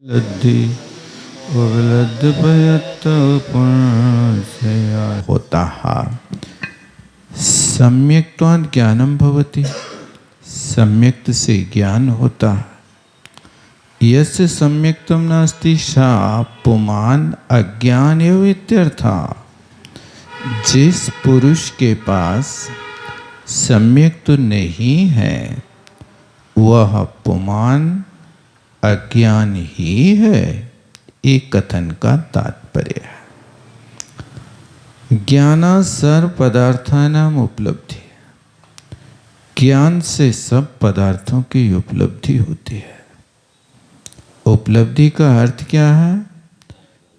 लद्धि उपलब्ध प्रयत्त पुण्य होता है। सम्यक्त्वात् ज्ञानम भवति, सम्यक्त से ज्ञान होता है। यस्य सम्यक्त्वं नास्ति सा पुमान् अज्ञान एव इत्यर्था। जिस पुरुष के पास सम्यक्त नहीं है वह पुमान् अज्ञान ही है, एक कथन का तात्पर्य है। ज्ञाना सर्व पदार्थानाम उपलब्धि, ज्ञान से सब पदार्थों की उपलब्धि होती है। उपलब्धि का अर्थ क्या है?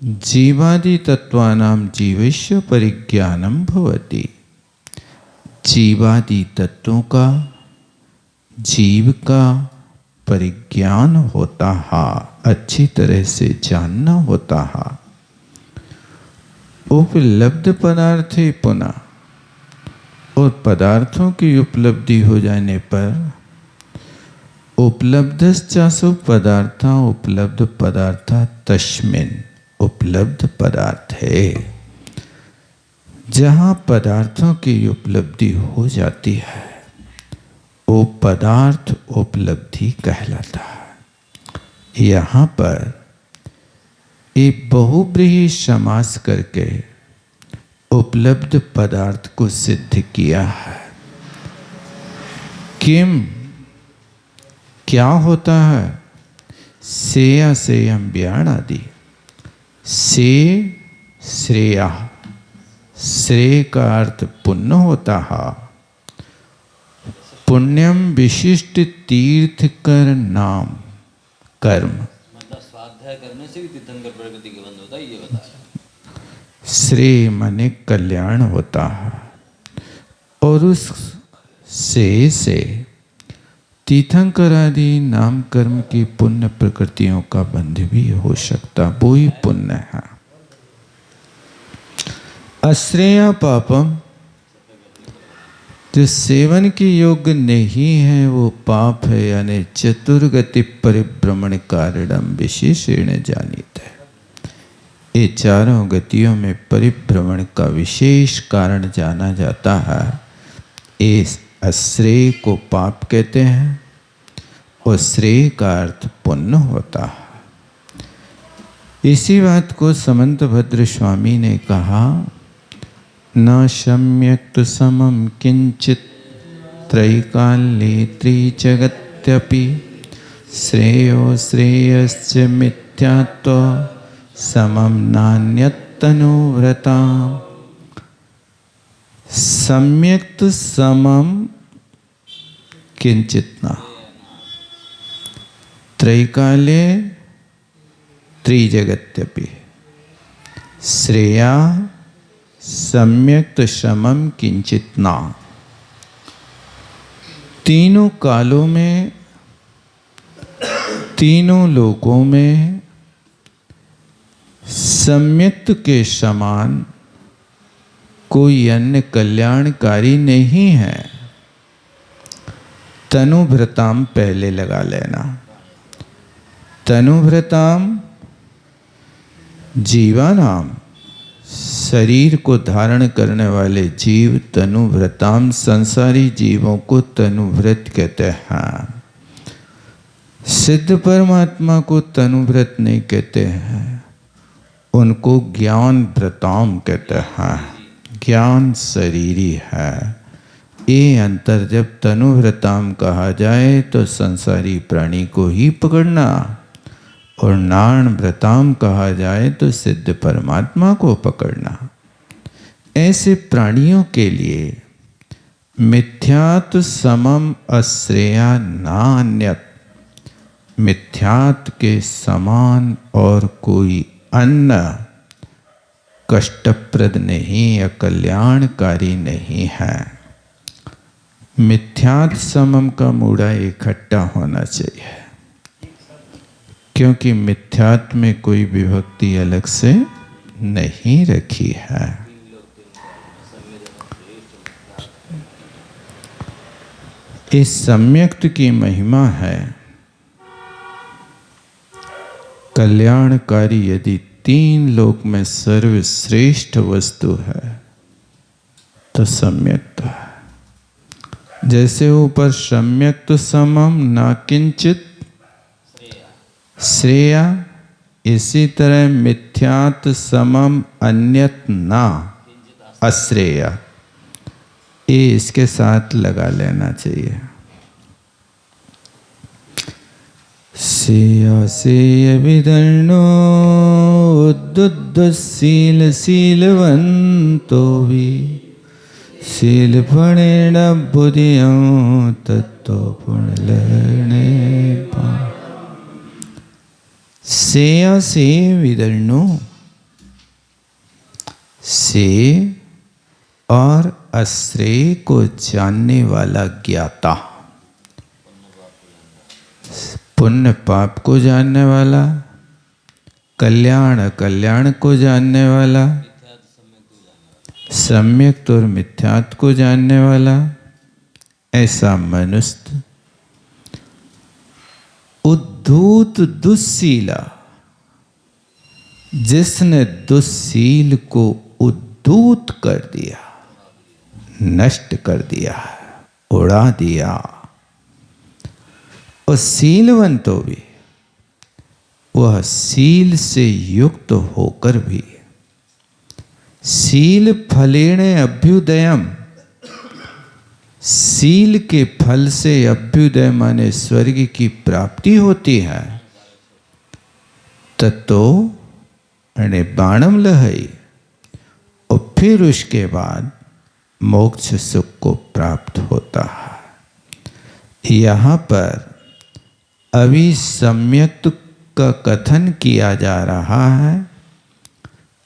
जीवादि तत्वानाम जीवस्य परिज्ञानम भवति। जीवादि तत्वों का, जीव का परिज्ञान होता है, अच्छी तरह से जानना होता है। उपलब्ध पदार्थ ही पुनः, और पदार्थों की उपलब्धि हो जाने पर उपलब्धश्चासु पदार्था उपलब्ध पदार्था तस्मिन्, उपलब्ध पदार्थ है। जहाँ पदार्थों की उपलब्धि हो जाती है वो पदार्थ उपलब्धि कहलाता है। यहाँ पर एक बहुब्रीहि समास करके उपलब्ध पदार्थ को सिद्ध किया है। किम, क्या होता है? सेया सेयम व्याण आदि। से श्रेया, श्रेय का अर्थ पुण्य होता है। पुण्यम विशिष्ट तीर्थ कर नाम कर्म, मतलब स्वाध्याय करने से भी तीर्थंकर प्रकृति के बंध होता है, ये बताया। श्रेय माने कल्याण होता है, और उस से तीर्थंकर आदि नाम कर्म की पुण्य प्रकृतियों का बंध भी हो सकता, वो ही पुण्य है। अश्रेया पापम, जो सेवन की योग्य नहीं है वो पाप है, यानी चतुर्गति परिभ्रमण कारणम विशेषण जानित है। ये चारों गतियों में परिभ्रमण का विशेष कारण जाना जाता है। इस अश्रेय को पाप कहते हैं और श्रेय का अर्थ पुण्य होता है। इसी बात को समंतभद्र स्वामी ने कहा, न सम्यक् समम किंचित त्रैकाल्ये त्रिजगत्यपि श्रेयो श्रेयश्च मिथ्यात्व समम नान्यतनुव्रता। सम्यक् समम किंचित न, त्रैकाल्ये त्रिजगत्यपि श्रेया सम्यक्त समम किंचित ना। तीनों कालों में, तीनों लोकों में सम्यक्त के समान कोई अन्य कल्याणकारी नहीं है। तनुभृताम पहले लगा लेना। तनुभृताम जीवानाम, शरीर को धारण करने वाले जीव तनुभृताम, संसारी जीवों को तनुभृत कहते हैं। सिद्ध परमात्मा को तनुभृत नहीं कहते हैं, उनको ज्ञान भृताम कहते हैं। ज्ञान शरीरी है। ये अंतर जब तनुभृताम कहा जाए तो संसारी प्राणी को ही पकड़ना, और नारायण व्रताम कहा जाए तो सिद्ध परमात्मा को पकड़ना। ऐसे प्राणियों के लिए मिथ्यात् समम अश्रेया नान्यत, मिथ्यात् के समान और कोई अन्य कष्टप्रद नहीं या कल्याणकारी नहीं है। मिथ्यात् समम का मूढ़ा इकट्ठा होना चाहिए, क्योंकि मिथ्यात्व में कोई विभक्ति अलग से नहीं रखी है। इस सम्यक्त की महिमा है कल्याणकारी यदि 3 लोक में सर्वश्रेष्ठ वस्तु है तो सम्यक्ता है। जैसे ऊपर सम्यक्त समम ना किंचित श्रेया, इसी तरह मिथ्यात समम अन्यत ना अश्रेया, ये इसके साथ लगा लेना चाहिए। सेया सेय विदर्णो उद्दुद्ध शील शीलवंतो भी शील फणेन बुद्धियों तत्तो पुण्यलहणे पा। सेया से विदर्णो, से और आश्रय को जानने वाला ज्ञाता, पुण्य पाप को जानने वाला, कल्याण अकल्याण को जानने वाला, सम्यक्त और मिथ्यात को जानने वाला, ऐसा मनुष्य उद्धूत दुस्सीला, जिसने दुस्सील को उद्धूत कर दिया, नष्ट कर दिया, उड़ा दिया। और शीलवंतो भी, वह शील से युक्त होकर भी, शील फलेणे अभ्युदयम, शील के फल से अभ्युदय माने स्वर्ग की प्राप्ति होती है। ततो बाणम लहई, और फिर उसके बाद मोक्ष सुख को प्राप्त होता है। यहाँ पर अभी सम्यक्त का कथन किया जा रहा है,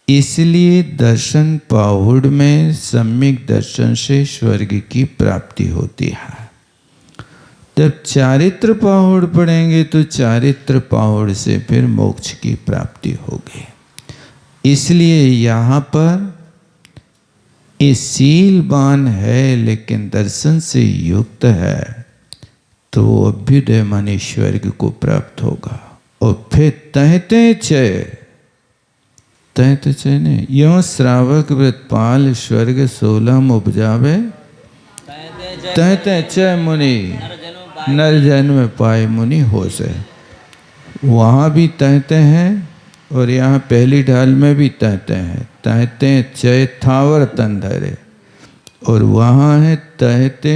इसलिए दर्शन पाहुड़ में सम्यक दर्शन से स्वर्ग की प्राप्ति होती है। जब चारित्र पाहुड़ पढ़ेंगे तो चारित्र पाहुड़ से फिर मोक्ष की प्राप्ति होगी। इसलिए यहाँ पर ये शीलवान है लेकिन दर्शन से युक्त है, तो अभ्युदय माने स्वर्ग को प्राप्त होगा। और फिर तहते चय, तहत चय ने यो श्रावक व्रतपाल स्वर्ग 16 उपजावे, तहते चय मुनि नर जन्म पाए मुनि हो से। वहाँ भी तहते हैं और यहाँ पहली ढाल में भी तहते हैं। तहते चय थावर तन धरे, और वहाँ है तहते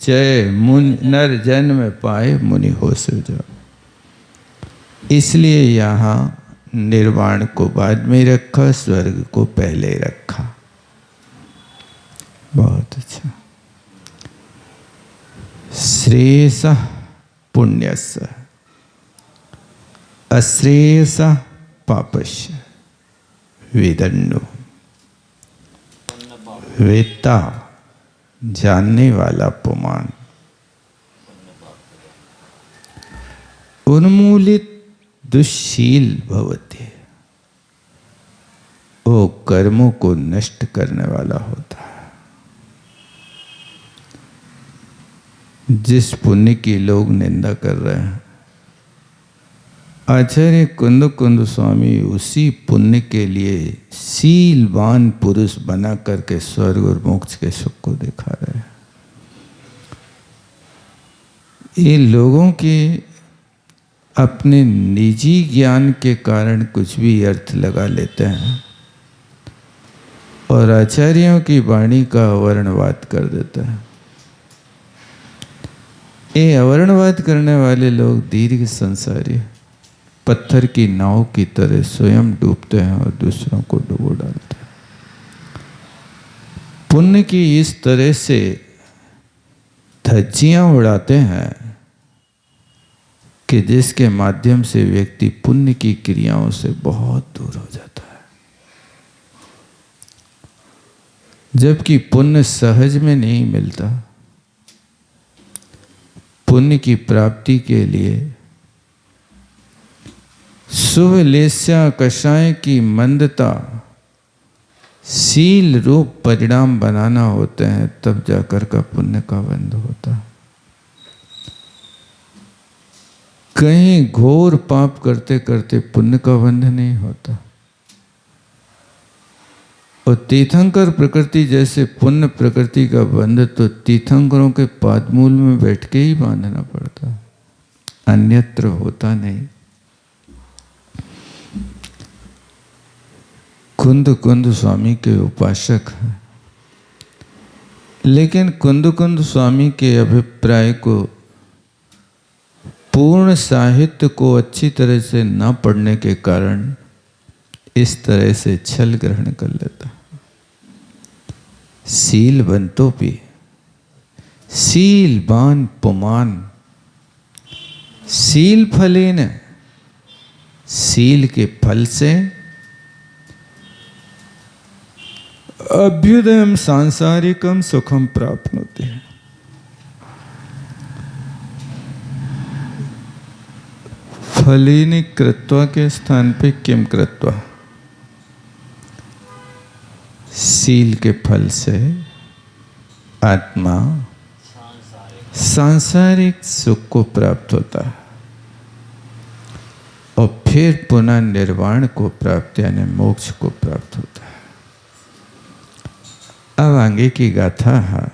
चय मुन नर जन्म पाए मुनि हो से जाओ। इसलिए यहाँ निर्वाण को बाद में रखा, स्वर्ग को पहले रखा। बहुत अच्छा। श्रेयसः पुण्यस्य अश्रेयसः पापस्य वेदन्नो, वेत्ता जानने वाला पुमान, उन्मूलित दुश्शील भवति, वो कर्मों को नष्ट करने वाला होता है। जिस पुण्य की लोग निंदा कर रहे हैं, आचार्य कुंद कुंद स्वामी उसी पुण्य के लिए शीलवान पुरुष बना करके स्वर्ग और मोक्ष के सुख को दिखा रहे हैं। ये लोगों के अपने निजी ज्ञान के कारण कुछ भी अर्थ लगा लेते हैं और आचार्यों की वाणी का अवर्णवाद कर देते हैं। ये अवर्णवाद करने वाले लोग दीर्घ संसारी, पत्थर की नाव की तरह स्वयं डूबते हैं और दूसरों को डुबो डालते हैं। पुण्य की इस तरह से धज्जियां उड़ाते हैं कि जिसके माध्यम से व्यक्ति पुण्य की क्रियाओं से बहुत दूर हो जाता है। जबकि पुण्य सहज में नहीं मिलता। पुण्य की प्राप्ति के लिए शुभ लेस्या कषाय की मंदता शील रूप परिणाम बनाना होते हैं, तब जाकर का पुण्य का बंध होता है। कहीं घोर पाप करते करते पुण्य का बंध नहीं होता। और तीर्थंकर प्रकृति जैसे पुण्य प्रकृति का बंध तो तीर्थंकरों के पादमूल में बैठ के ही बांधना पड़ता, अन्यत्र होता नहीं। कुंद कुंद स्वामी के उपासक हैं, लेकिन कुंद कुंद स्वामी के अभिप्राय को, पूर्ण साहित्य को अच्छी तरह से न पढ़ने के कारण इस तरह से छल ग्रहण कर लेता। सील बंतो भी सील बान पुमान, सील फलेन, सील के फल से अभ्युदयम सांसारिकम सुखम प्राप्त होते हैं। फलेनि कृत्वा के स्थान पे किम कृत्वा, सील के फल से आत्मा सांसारिक सुख को प्राप्त होता है और फिर पुनः निर्वाण को प्राप्त यानी मोक्ष को प्राप्त होता है। अब आगे की गाथा है।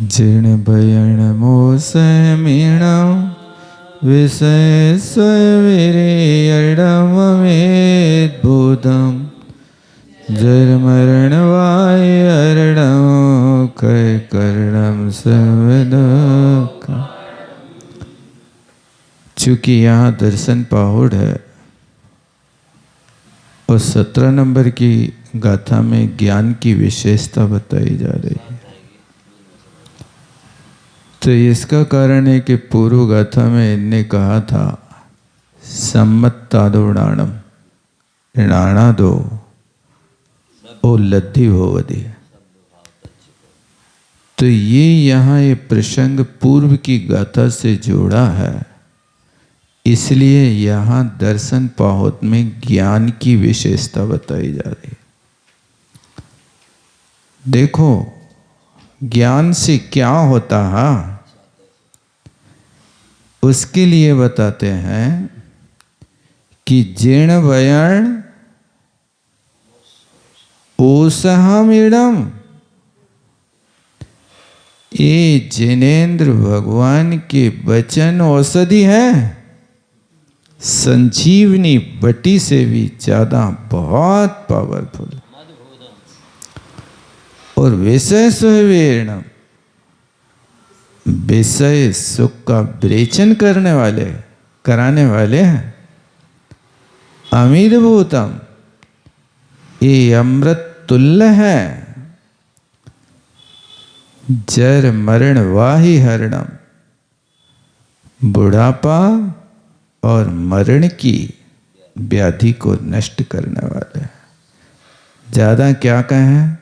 जीर्ण भयण मोस मीण विषय स्वविरेयर्णमेद्भूतम् जर मरण वाय अरणम कय कर्णम सवदक। चूंकि यहाँ दर्शन पाहुड़ है और 17 नंबर की गाथा में ज्ञान की विशेषता बताई जा रही है, तो इसका कारण है कि पूर्व गाथा में इनने कहा था सम्मत्तादोड़ाणम, ऋणाणा दो ओ लद्धी भोवदी। तो ये यहाँ ये प्रसंग पूर्व की गाथा से जोड़ा है, इसलिए यहाँ दर्शन पाहुत में ज्ञान की विशेषता बताई जा रही है। देखो ज्ञान से क्या होता है उसके लिए बताते हैं कि जीर्ण भयण ओसहमिडम, ये जिनेन्द्र भगवान के वचन औषधि है, संजीवनी बटी से भी ज्यादा बहुत पावरफुल। और विषय सुविरेणम, विषय सुख का विरेचन करने वाले, कराने वाले हैं। अमीरभूतम, ये अमृत तुल्य है। जर मरण वाही हरणम, बुढ़ापा और मरण की व्याधि को नष्ट करने वाले। ज्यादा क्या कहें,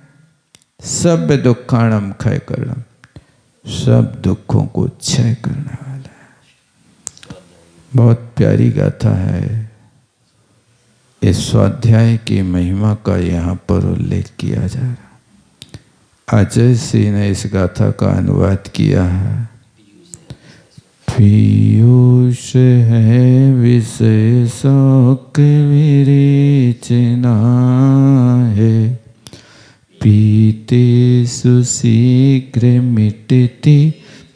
सब दुखाणम क्षय करणम, सब दुखों को क्षय करने वाला है। बहुत प्यारी गाथा है। इस स्वाध्याय की महिमा का यहाँ पर उल्लेख किया जा रहा। अजय सिंह ने इस गाथा का अनुवाद किया है। पीयूष है विषय शौक विरेचना है, पीते सुशीघ्र मिटती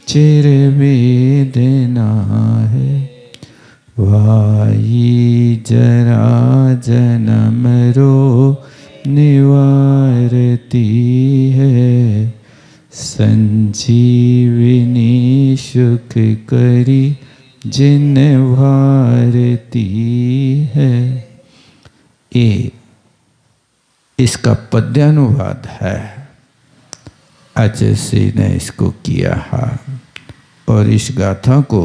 चिर वेदना है। वाई जरा जन्म रो निवारती है, संजीवनी सुख करी जिन भारती है। ये इसका पद्यानुवाद है, अजय सिंह ने इसको किया है। और इस गाथा को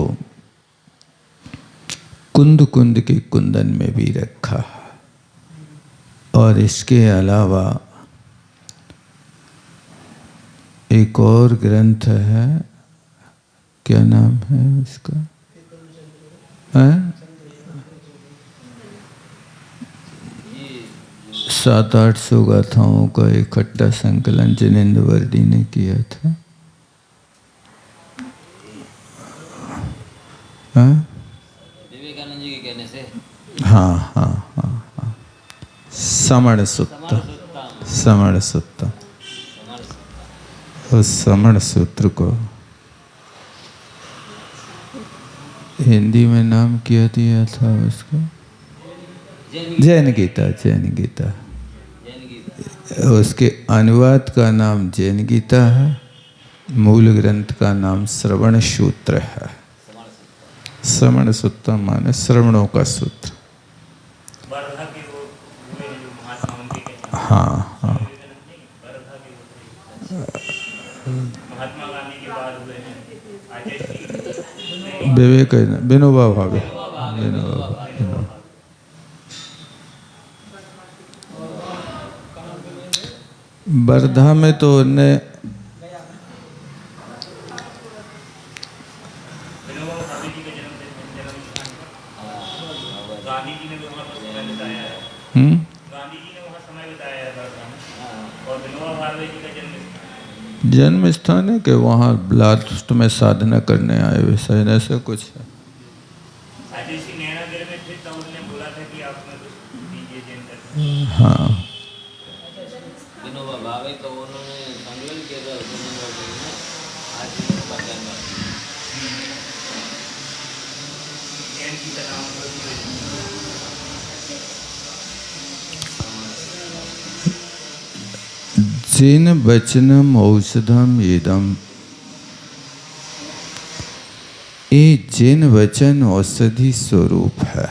कुंद कुंद के कुंदन में भी रखा। और इसके अलावा एक और ग्रंथ है, क्या नाम है उसका, है? 700-800 गाथाओं का इकट्ठा संकलन जिनेन्द्र वर्दी ने किया था। विवेकानंद जी के कहने से हाँ हाँ हाँ हाँ, समण सूत्र, समण सूत्र, उस समण सूत्र को हिंदी में नाम क्या दिया था उसको? जैन गीता, जैन गीता। उसके अनुवाद का नाम जैन गीता है, मूल ग्रंथ का नाम श्रवण सूत्र है। श्रवण सूत्र माने श्रवणों का सूत्र। हाँ हाँ, महात्मा गांधी के बाद हुए हैं विवेकानंद, विनोबा भावे, विनोबा भावे। वर्धा में तो उन्हें गांधी जी ने भी वहाँ पर समय बिताया है। गांधी जी ने वहाँ समय बिताया है वर्धा में। और विनोबा भावे जी का जन्म स्थान है कि वहाँ लास्ट में साधना करने आए, वैसा ऐसा कुछ है। अजय सिंह नैनादेवी में थे तब उन्होंने बोला था कि आप में कुछ दीजिए जैन करके। हाँ, विनोबा भावे तो उन्होंने संकलन किया था आज जैन की तरह जिन वचनम औषधम इदम, ये जिन वचन औषधि स्वरूप है।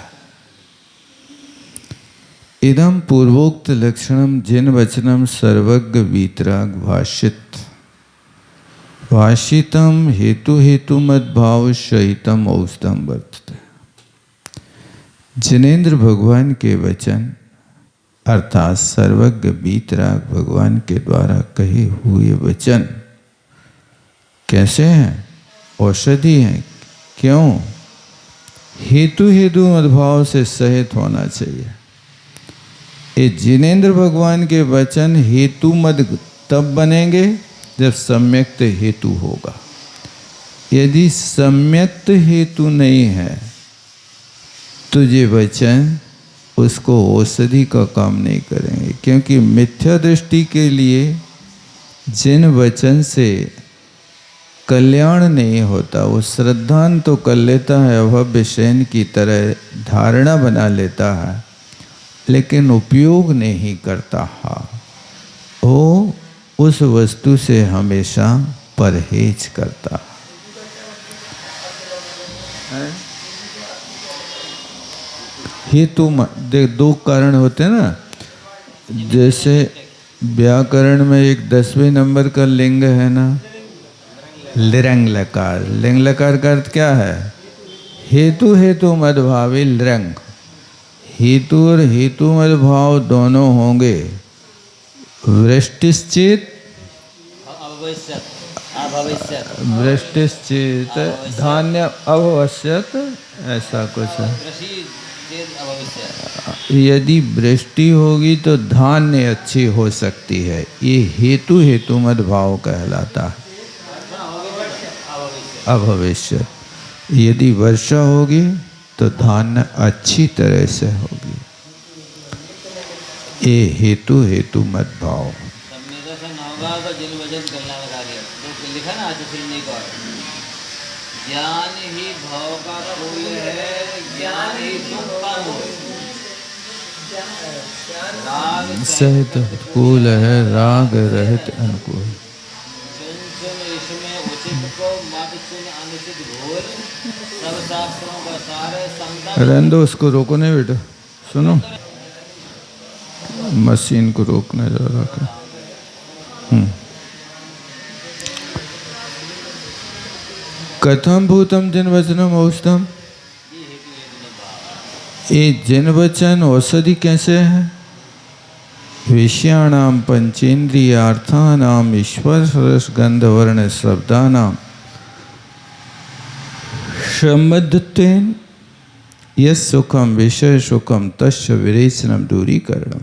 इदम पूर्वोक्त लक्षणम जिन वचनम सर्वज्ञ वीतराग भाषित, भाषितम हेतु हेतु मद्भाव सहितम औषधम वर्तते। जिनेन्द्र भगवान के वचन अर्थात सर्वज्ञ वीतराग भगवान के द्वारा कहे हुए वचन कैसे हैं? औषधि हैं। क्यों? हेतु हेतु मद्भाव से सहित होना चाहिए। ये जिनेन्द्र भगवान के वचन हेतु मद तब बनेंगे जब सम्यक्त हेतु होगा। यदि सम्यक्त हेतु नहीं है तो ये वचन उसको औषधि का काम नहीं करेंगे, क्योंकि मिथ्या दृष्टि के लिए जिन वचन से कल्याण नहीं होता, वो श्रद्धान तो कर लेता है, अभव्य शयन की तरह धारणा बना लेता है, लेकिन उपयोग नहीं करता है। वो उस वस्तु से हमेशा परहेज करता है। हेतु देख, दो कारण होते हैं ना। जैसे व्याकरण में एक 10वें नंबर का लिंग है ना, लिरंग लकार। लिंग लकार का अर्थ क्या है? हेतु हेतु मद्भावी लिरंग। हेतु और हेतु मद्भाव दोनों होंगे। वृष्टिश्चित वृष्टिश्चित धान्य अभवश्यत, ऐसा कुछ है। यदि वृष्टि होगी तो धान्य अच्छी हो सकती है। ये हेतु हेतु मद्भाव कहलाता है। अभविष्य, यदि वर्षा होगी तो धान्य अच्छी तरह से होगी। ये हेतु हेतु मद्भाव। लिखा ना ज्ञान ही भाव का फूल है, ज्ञान ही दुख का मूल। राग सहित कूल है, राग रहित अनुकूल। चुन इसमें उचित को मत चुन अनुचित घोर। सब शास्त्रों का सार समता। रहने दो, उसको रोको नहीं बेटा। सुनो, मशीन को रोकने जा रहा है। कथम भूतम जिन वचनम औषधम, ये जिन वचन औषधि कैसे है? विषयाणाम पंचेन्द्रियार्थानाम ईश्वर रस गंध वर्ण शब्दानाम सम्बद्धत्वेन यस् सुखम विषय सुखम तस्य विरेचनम दूरीकरणम।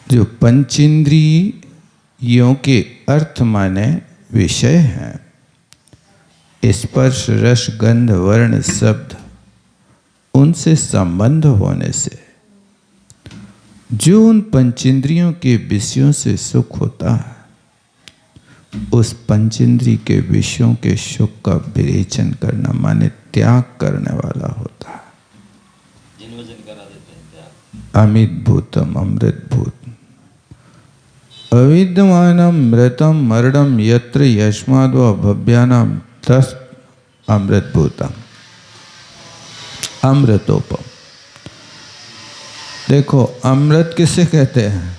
जो पंचेन्द्रियों के अर्थ माने विषय हैं, स्पर्श रस गंध वर्ण शब्द उनसे संबंध होने से जो उन पंचेंद्रियों के विषयों से सुख होता है, उस पंचेंद्री के विषयों के सुख का विरेचन करना माने त्याग करने वाला होता है। अमित भूतम अमृत भूत अविद्यमानम मृतम मरणम यत्र यस्माद्वा भव्यानाम तस् अमृत भूतम अमृतोपम। देखो अमृत किसे कहते हैं?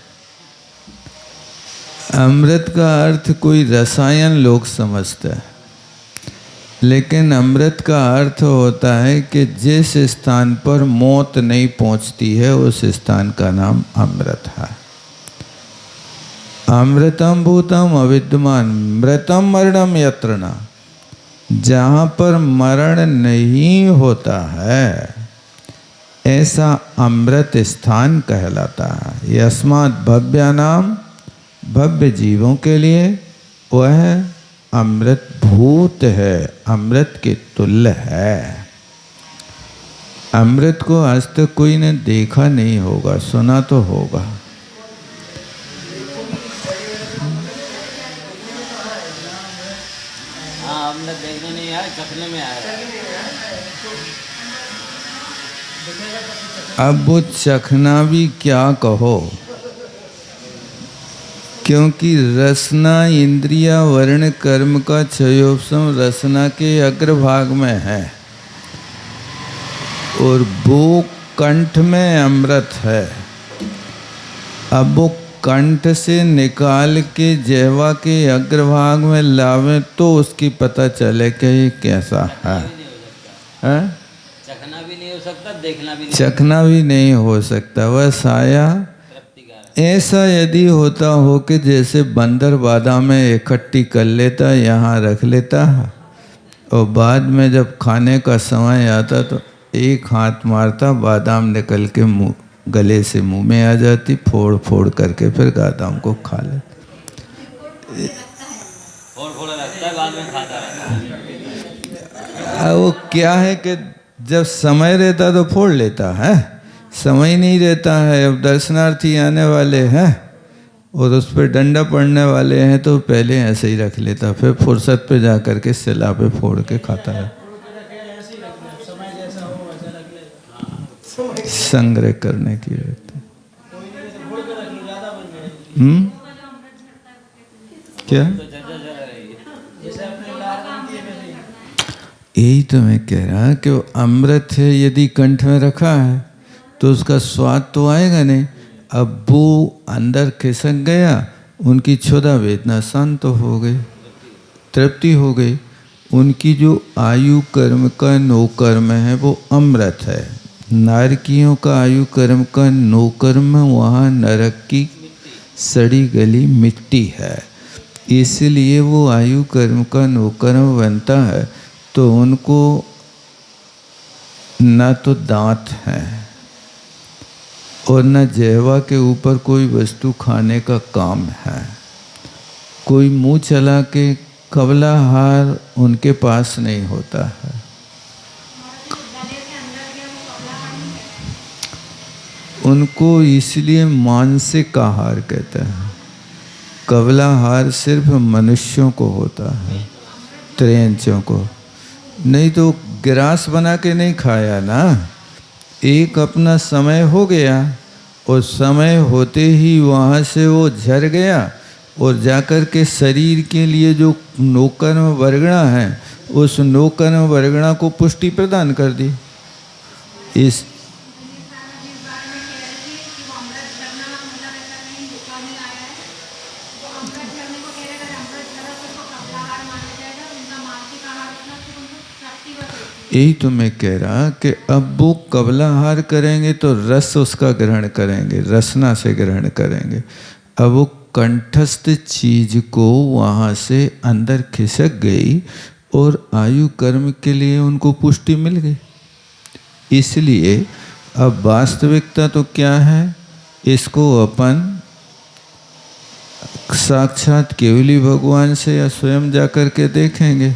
अमृत का अर्थ कोई रसायन लोग समझते हैं, लेकिन अमृत का अर्थ होता है कि जिस स्थान पर मौत नहीं पहुंचती है उस स्थान का नाम अमृत है। अमृतम भूतम अविद्यमान मृतम मरणम यत्र न, जहाँ पर मरण नहीं होता है ऐसा अमृत स्थान कहलाता है। यस्मात् भव्यानाम, भव्य जीवों के लिए वह अमृत भूत है, अमृत के तुल्य है। अमृत को आज तक कोई ने देखा नहीं होगा, सुना तो होगा। हाँ, अमृत देखने नहीं आया, चखने में आया। अब वो चखना भी क्या कहो, क्योंकि रसना इंद्रिया वर्ण कर्म का क्षयोपशम रसना के अग्रभाग में है और वो कंठ में अमृत है। अब वो कंठ से निकाल के जिह्वा के अग्रभाग में लावे तो उसकी पता चले कि ये कैसा है। चखना भी नहीं हो सकता, देखना भी नहीं, चखना भी नहीं हो सकता। वह साया ऐसा यदि होता हो कि जैसे बंदर बादामें इकट्ठी कर लेता, यहाँ रख लेता और बाद में जब खाने का समय आता तो एक हाथ मारता, बादाम निकल के मुँह गले से मुंह में आ जाती, फोड़ फोड़ करके फिर बादाम को खा ले। फोड़ रखता है, बाद में खाता रहता है। वो क्या है कि जब समय रहता तो फोड़ लेता है, समय नहीं रहता है। अब दर्शनार्थी आने वाले हैं और उस पर डंडा पड़ने वाले हैं तो पहले ऐसे ही रख लेता, फिर फुर्सत पे जा कर के सिला पे फोड़ के खाता है। संग्रह करने की रहती। क्या यही तो मैं कह रहा कि वो अमृत है, यदि कंठ में रखा है तो उसका स्वाद तो आएगा नहीं। अब वो अंदर खिसक गया, उनकी क्षुधा वेदना शांत तो हो गई, तृप्ति हो गई। उनकी जो आयु कर्म का नो कर्म है वो अमृत है। नारकियों का आयु कर्म का नो कर्म वहाँ नरक की सड़ी गली मिट्टी है, इसलिए वो आयु कर्म का नो कर्म बनता है। तो उनको न तो दांत है और न जिह्वा के ऊपर कोई वस्तु खाने का काम है। कोई मुंह चला के कबलाहार उनके पास नहीं होता है। उनको इसलिए मानसिक आहार कहते हैं। कबलाहार सिर्फ मनुष्यों को होता है, त्रेंचों को नहीं। तो ग्रास बना के नहीं खाया ना, एक अपना समय हो गया और समय होते ही वहाँ से वो झर गया और जाकर के शरीर के लिए जो नौकर्म वर्गणा है उस नौकर्म वर्गणा को पुष्टि प्रदान कर दी। इस यही तो मैं कह रहा कि अब वो कबलाहार करेंगे तो रस उसका ग्रहण करेंगे, रसना से ग्रहण करेंगे। अब वो कंठस्थ चीज को वहाँ से अंदर खिसक गई और आयु कर्म के लिए उनको पुष्टि मिल गई। इसलिए अब वास्तविकता तो क्या है, इसको अपन साक्षात केवली भगवान से या स्वयं जाकर के देखेंगे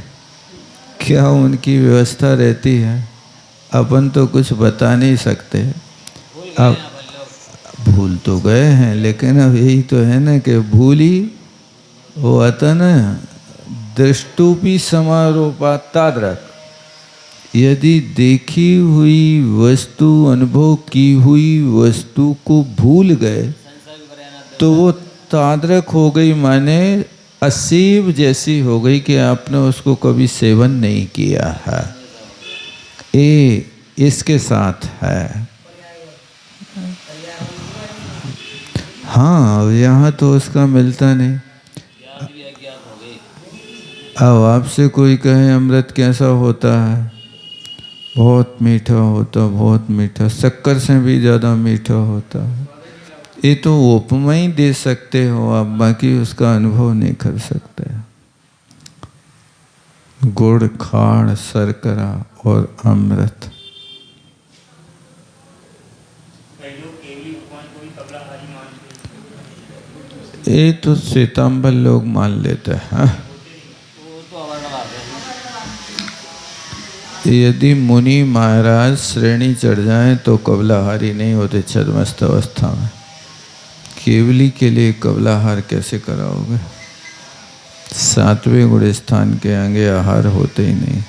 क्या उनकी व्यवस्था रहती है। अपन तो कुछ बता नहीं सकते। भूल गए अब हैं अपन लोग। भूल तो गए हैं, लेकिन अब यही तो है ना कि भूली वो आता ना, दृष्टुपी समारोपाताद्रक। यदि देखी हुई वस्तु, अनुभव की हुई वस्तु को भूल गए संसार भी करे ना तो वो ताद्रक हो गई, माने असीब जैसी हो गई कि आपने उसको कभी सेवन नहीं किया है। ये इसके साथ है। हाँ, यहाँ तो उसका मिलता नहीं। ज्ञात भी अज्ञात हो गई। अब आपसे कोई कहे अमृत कैसा होता है, बहुत मीठा होता, बहुत मीठा, शक्कर से भी ज़्यादा मीठा होता है। ये तो उपमा ही दे सकते हो आप, बाकी उसका अनुभव नहीं कर सकते। गुड़, खाड़, शर्करा और अमृत। कई लोग केवली भगवान को भी कबलाहारी मानते हैं। ये तो श्वेतांबर लोग मान लेते हैं। वो तो अवर्णवाद है। यदि मुनि महाराज श्रेणी चढ़ जाएं तो कबलाहारी नहीं होते छद्मस्त अवस्था में। केवली के लिए कबलाहार कैसे कराओगे? 7वें गुण स्थान के आगे आहार होते ही नहीं,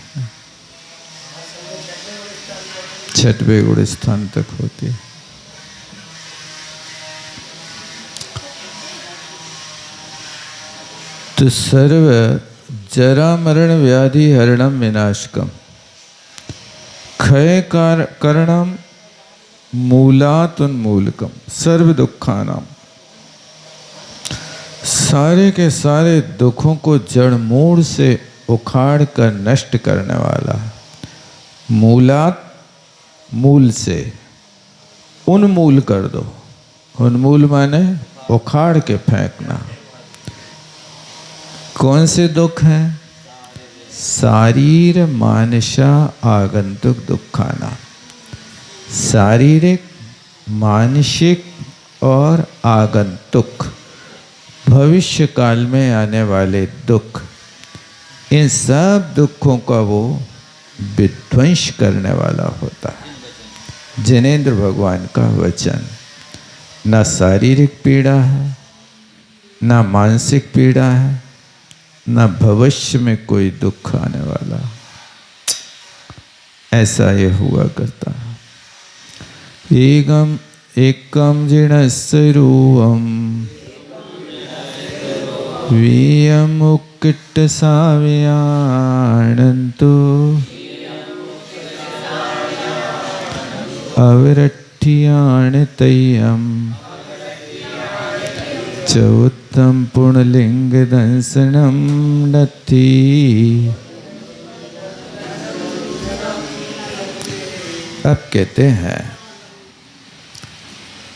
6वें गुण स्थान तक होती है। तो सर्व जरा मरण व्याधि हरणम विनाशकम क्षय करणम मूलात उन्मूलकम सर्व दुखानाम। सारे के सारे दुखों को जड़ मूल से उखाड़ कर नष्ट करने वाला। मूलात, मूल से, उन्मूल कर दो। उन्मूल माने उखाड़ के फेंकना। कौन से दुख हैं? शारीर मानसा आगंतुक दुखाना। शारीरिक, मानसिक और आगंतुक भविष्य काल में आने वाले दुख, इन सब दुखों का वो विध्वंस करने वाला होता है। जिनेंद्र भगवान का वचन। ना शारीरिक पीड़ा है, ना मानसिक पीड़ा है, ना भविष्य में कोई दुख आने वाला। ऐसा ये हुआ करता है। एकम जिणस्य रूपम वियमुक्किट साव्यानंतो अविरठ्याण तय्यम चौत्तम पुण्यलिंग दंसनम नत्थि। अब कहते हैं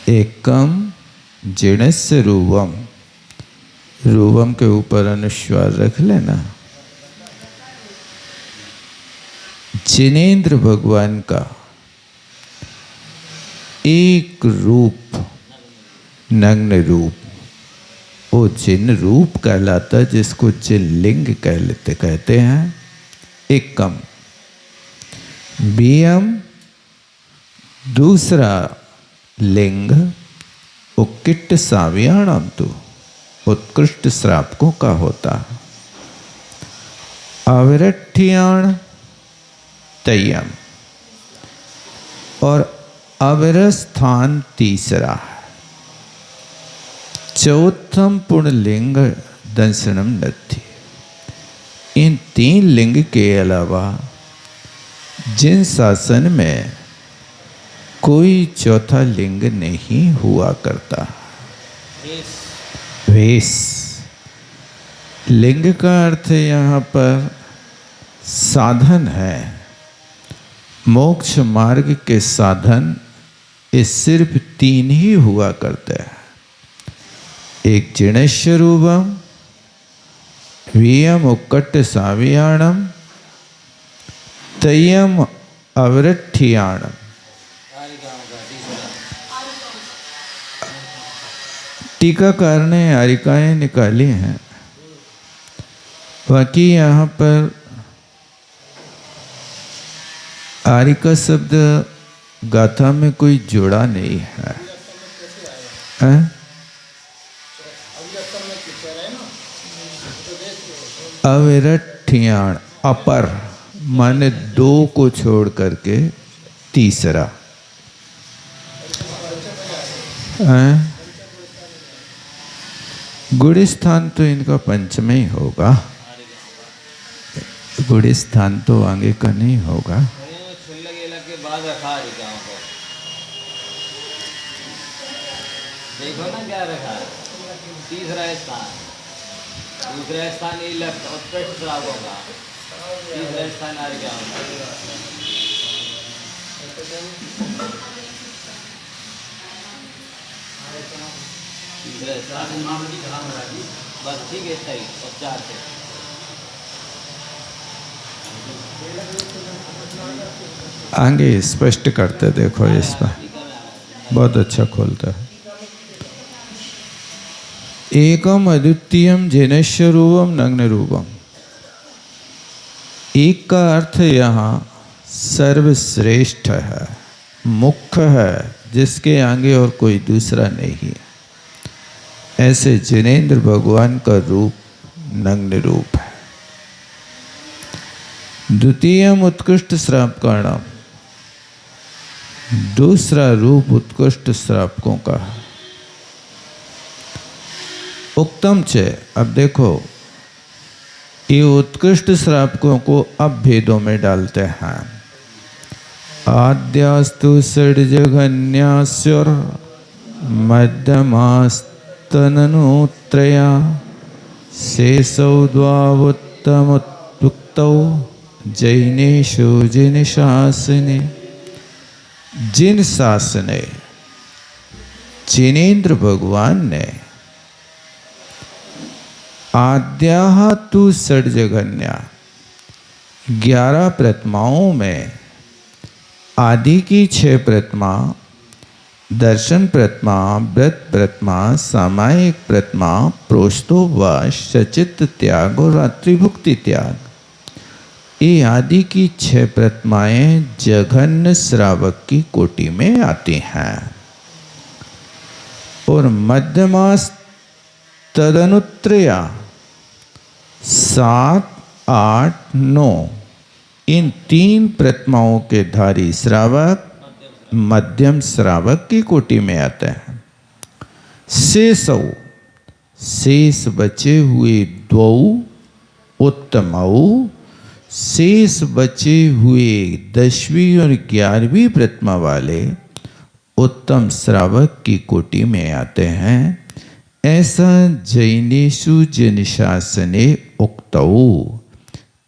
एकम जिणस्य रूपम। रूपम के ऊपर अनुस्वार रख लेना। जिनेंद्र भगवान का एक रूप, नग्न रूप, वो जिन रूप कहलाता, जिसको जिन लिंग कहते हैं। एकम बियम, दूसरा लिंग उक्किट साव्याणम, तो उत्कृष्ट श्रापकों का होता है। अविरठ्याण तय्यम, और अविरस्थान तीसरा है। चौथम पुण्यलिंग दंसनम नत्थि। इन 3 लिंग के अलावा जिन शासन में कोई चौथा लिंग नहीं हुआ करता। वेश, लिंग का अर्थ यहाँ पर साधन है। मोक्ष मार्ग के साधन इस सिर्फ 3 ही हुआ करते हैं। एक जिणस्य रूपम, वियम उक्कट साव्याणम, तय्यम अविरठ्याणम। टीकाकार ने आरिकाएं निकाली हैं। बाकी यहाँ पर आर्य का शब्द गाथा में कोई जोड़ा नहीं है, हैं? अविरठियाण अपर माने दो को छोड़ करके तीसरा, हैं? गुड़ी स्थान तो इनका पंचम ही होगा, गुड़ी स्थान तो आगे का नहीं होगा। छिल्ल गेला के बाद रखा है गाँव को, देखो ना क्या रखा है, तीसरा स्थान, दूसरा स्थान ये उत्कृष्ट श्रावकों का, तीसरा स्थान आर्य गाँव का, तीसरा स्थान बस ठीक है, सही उपचार से। आगे स्पष्ट करते देखो, इसमें बहुत अच्छा खोलता है। एकम अद्वितीयम जिनेश्वर रूपम नग्न रूपम, एक का अर्थ यहाँ सर्वश्रेष्ठ है, मुख्य है, जिसके आगे और कोई दूसरा नहीं। ऐसे जिनेंद्र भगवान का रूप नग्न रूप है। द्वितीयम उत्कृष्ट श्रावकाणाम, दूसरा रूप उत्कृष्ट श्रावकों का है। उक्तम चे, अब देखो ये उत्कृष्ट श्रावकों को अब भेदों में डालते हैं। आद्यास्तु षड्जघन्यास्योर मध्यमास्तननुत्रया शेषौ द्वावुत्तमुक्तौ जैनेषु जिन शासने, जिन शासने जिनेन्द्र भगवान ने आद्याः तु षड्जघन्या 11 प्रतिमाओं में आदि की 6 प्रतिमा, दर्शन प्रतिमा, व्रत प्रतिमा, सामायिक प्रतिमा, प्रोष्ठोपवास, सचित्त त्याग और रात्रिभुक्ति त्याग, ये आदि की 6 प्रतिमाएं जघन्य श्रावक की कोटि में आती हैं। और मध्यमास तदनुत्रया 7, 8, 9 इन 3 प्रतिमाओं के धारी श्रावक मध्यम श्रावक की कोटि में आते हैं। शेषौ, शेष बचे हुए 2 उत्तमौ, शेष बचे हुए 10वीं और 11वीं प्रतिमा वाले उत्तम श्रावक की कोटि में आते हैं। ऐसा जैनेषु जिन शासने उक्तौ,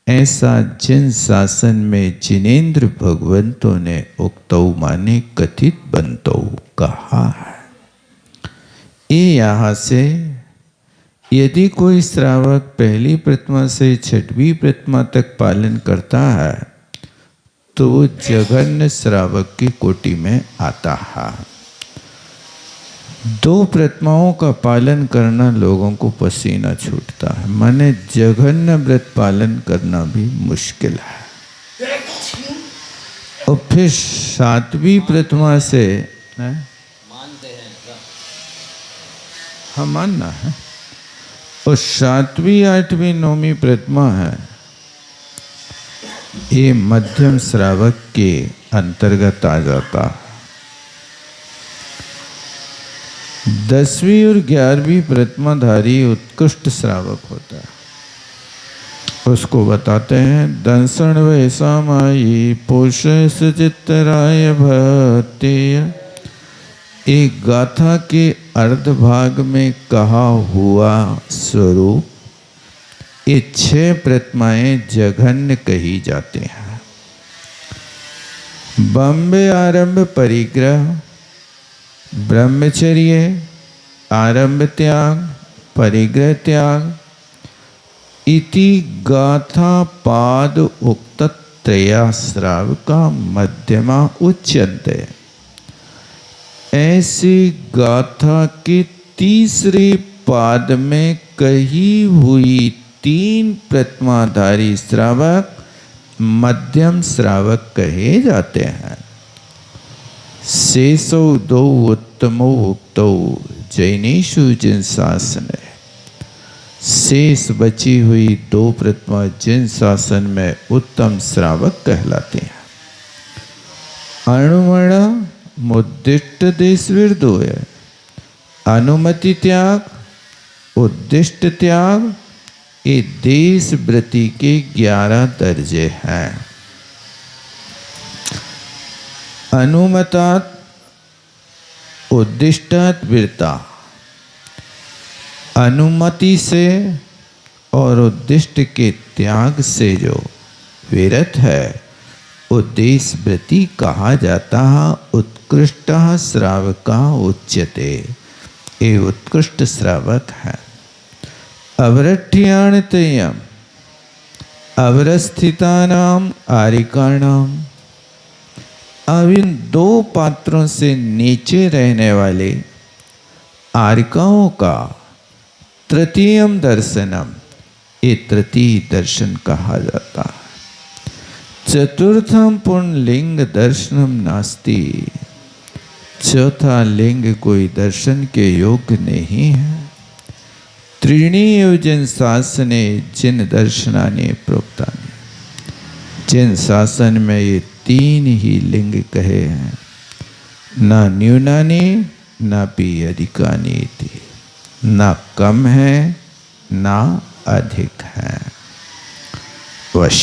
ऐसा जिन शासन में जिनेन्द्र भगवंतों ने उक्तौ माने कथित बंतौ कहा है। ये यहाँ से यदि कोई श्रावक पहली प्रतिमा से 6वीं प्रतिमा तक पालन करता है तो वो जघन्य श्रावक की कोटि में आता है। 2 प्रतिमाओं का पालन करना लोगों को पसीना छूटता है, माने जघन्य व्रत पालन करना भी मुश्किल है। और फिर 7वीं प्रतिमा से मानते हैं हम मानना है, और 7वीं 8वीं 9वीं प्रतिमा है, ये मध्यम श्रावक के अंतर्गत आ जाता है। 10वीं और 11वीं प्रतिमाधारी उत्कृष्ट श्रावक होता है, उसको बताते हैं दंसण वैसा माई पोष चित्तराय भक्तेय। एक गाथा के अर्ध भाग में कहा हुआ स्वरूप ये 6 प्रतिमाएं जघन्य कही जाते हैं। बम्बे आरंभ परिग्रह, ब्रह्मचर्य, आरंभ त्याग, परिग्रह त्याग इति गाथा पाद उक्त त्रया श्रावका मध्यमा उच्यन्ते। ऐसी गाथा के तीसरे पाद में कही हुई 3 प्रतिमाधारी श्रावक मध्यम श्रावक कहे जाते हैं। शेषो दो उत्तमो उक्तो जैनेषु जिन शासन है। शेष बची हुई दो प्रतिमा जिन शासन में उत्तम श्रावक कहलाते हैं। अणुमणा मुद्दिष्ट देश विरदो है। अनुमति त्याग, उद्दिष्ट त्याग, ये देश वृत्ति के 11 दर्जे हैं। अनुमतात उद्दिष्टात वीरता, अनुमति से और उद्दिष्ट के त्याग से जो विरत है, उद्देश्य वृत्ति कहा जाता है। उत्कृष्ट श्रावका उच्यते, ये उत्कृष्ट श्रावक है। अवरठ्याणतयम अवरस्थितानाम आरिकाणाम, अब इन दो पात्रों से नीचे रहने वाले आरिकाओं का तृतीयम दर्शनम, ये तृतीय दर्शन कहा जाता है। चतुर्थम पुण्यलिंग दर्शनम नास्ति, चौथा लिंग कोई दर्शन के योग्य नहीं है। त्रीणी जिन शासने जिन दर्शनानि प्रोक्तानि, जिन शासन में ये 3 ही लिंग कहे हैं। न न्यूनानि न पि अधिकानि थी, न कम है न अधिक है। वश